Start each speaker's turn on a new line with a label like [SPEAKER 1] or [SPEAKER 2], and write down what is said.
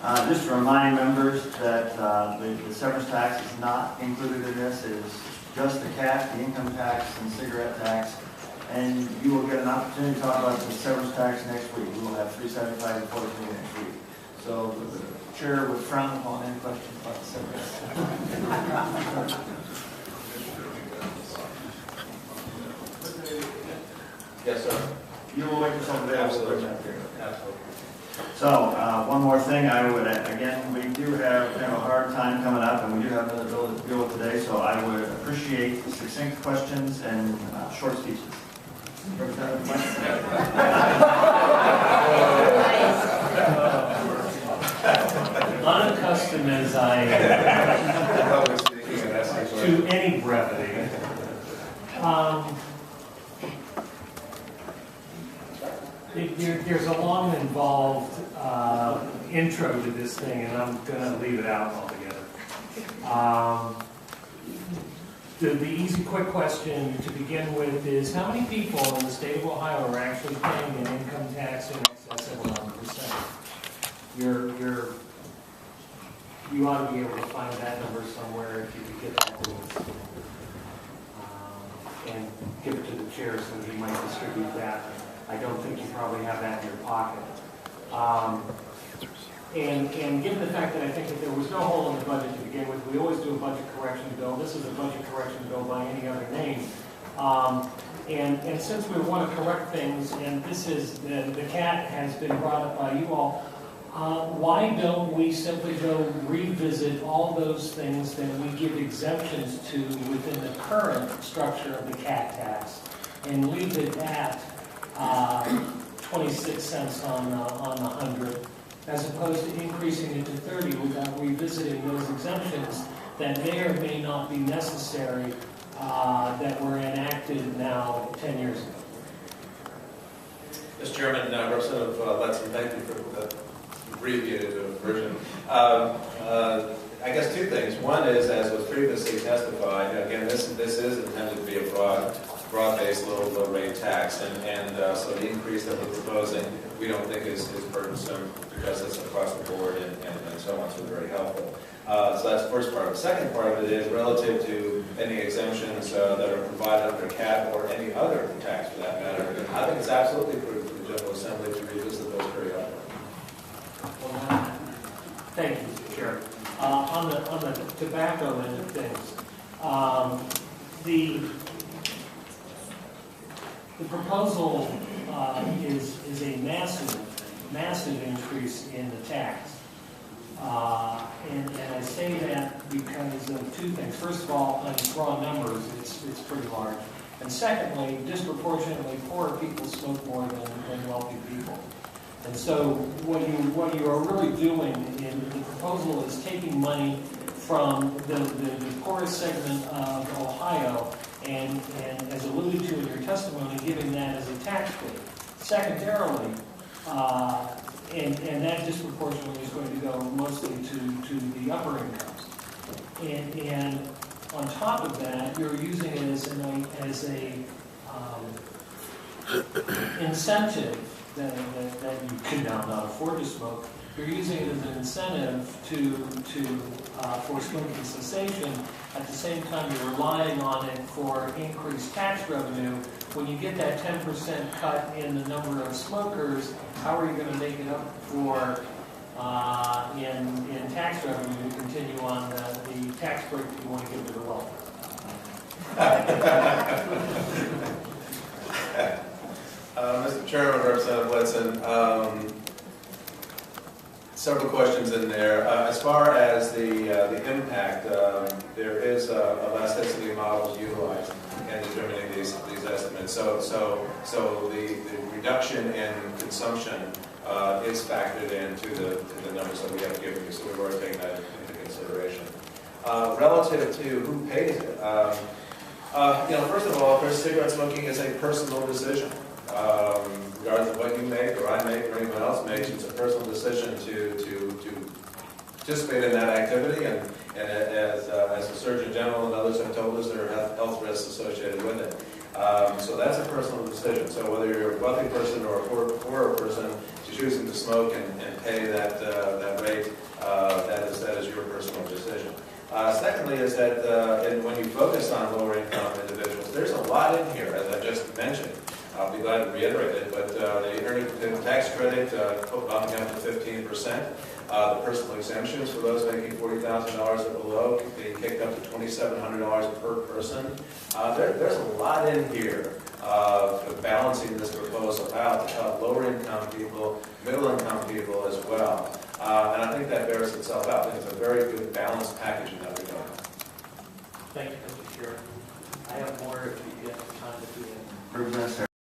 [SPEAKER 1] Just to remind members that the severance tax is not included in this. It is just the CAT, the income tax, and cigarette tax. And you will get an opportunity to talk about the severance tax next week. We will have 375 before the meeting next week. So the chair would frown upon any questions about the severance.
[SPEAKER 2] Yes, sir.
[SPEAKER 1] You will wait for somebody else.
[SPEAKER 2] Absolutely.
[SPEAKER 1] Absolutely. So, one more thing, I would, again, we do have kind of a hard time coming up, and we do have another bill to deal with today, so I would appreciate succinct questions and short speeches.
[SPEAKER 3] Unaccustomed as I am to any brevity, there's a long and involved intro to this thing, and I'm going to leave it out altogether. The easy, quick question to begin with is, how many people in the state of Ohio are actually paying an income tax in excess of 11%? You ought to be able to find that number somewhere if you could get that to us. And give it to the chair so that he might distribute that. I don't think you probably have that in your pocket. And given the fact that I think that there was no hole in the budget to begin with, we always do a budget correction bill. This is a budget correction bill by any other name. And since we want to correct things, and this is, the CAT has been brought up by you all, why don't we simply go revisit all those things that we give exemptions to within the current structure of the CAT tax and leave it at 26 cents on the 100, as opposed to increasing it to 30 without revisiting those exemptions that may or may not be necessary that were enacted now 10 years ago.
[SPEAKER 2] Mr. Chairman, Representative Letson, thank you for the abbreviated version. I guess two things. One is, as was previously testified, again, this is intended to be a broad-based low rate tax, and so the increase that we're proposing we don't think is burdensome because it's across the board and so on, so very helpful. So that's the first part. The second part of it is relative to any exemptions that are provided under CAT or any other tax for that matter. I think it's absolutely prudent for the General Assembly to revisit those periodically.
[SPEAKER 3] Thank you, Mr. Chair. On the tobacco end of things, the proposal is a massive increase in the tax. And I say that because of two things. First of all, on raw numbers, it's pretty large. And secondly, disproportionately poor people smoke more than wealthy people. And so what you are really doing in the proposal is taking money from the poorest segment of Ohio and as alluded to in your testimony, giving that as a tax rate. Secondarily, and that disproportionately is going to go mostly to the upper incomes. And on top of that, you're using it as a incentive that you can now not afford to smoke. You're using it as an incentive for smoking cessation. At the same time, you're relying on it for increased tax revenue. When you get that 10% cut in the number of smokers, how are you going to make it up for in tax revenue to continue on the tax break that you want to give to the wealthy?
[SPEAKER 2] Mr. Chairman, Representative Letson, several questions in there. As far as the impact, there is elasticity models utilized in determining these estimates. So the reduction in consumption is factored into the numbers that we have given you. So we've already taken that into consideration. Relative to who pays it, first of all, cigarette smoking is a personal decision. Regardless of what you make or I make or anyone else makes, it's a personal decision to participate in that activity, and as the Surgeon General and others have told us, there are health risks associated with it. So that's a personal decision. So whether you're a wealthy person or a poorer person, choosing to smoke and pay that rate rate, that is your personal decision. Secondly is that when you focus on lower income individuals, there's a lot in here, as I just mentioned. I'll be glad to reiterate it, but the earning tax credit bumping up to 15%. The personal exemptions for those making $40,000 or below being kicked up to $2,700 per person. There's a lot in here balancing this proposal out to help lower income people, middle income people as well. And I think that bears itself out. I think it's a very good balanced package in that regard.
[SPEAKER 4] Thank you, Mr. Chair. I have more if we get time to do it.
[SPEAKER 1] Approved, Mr.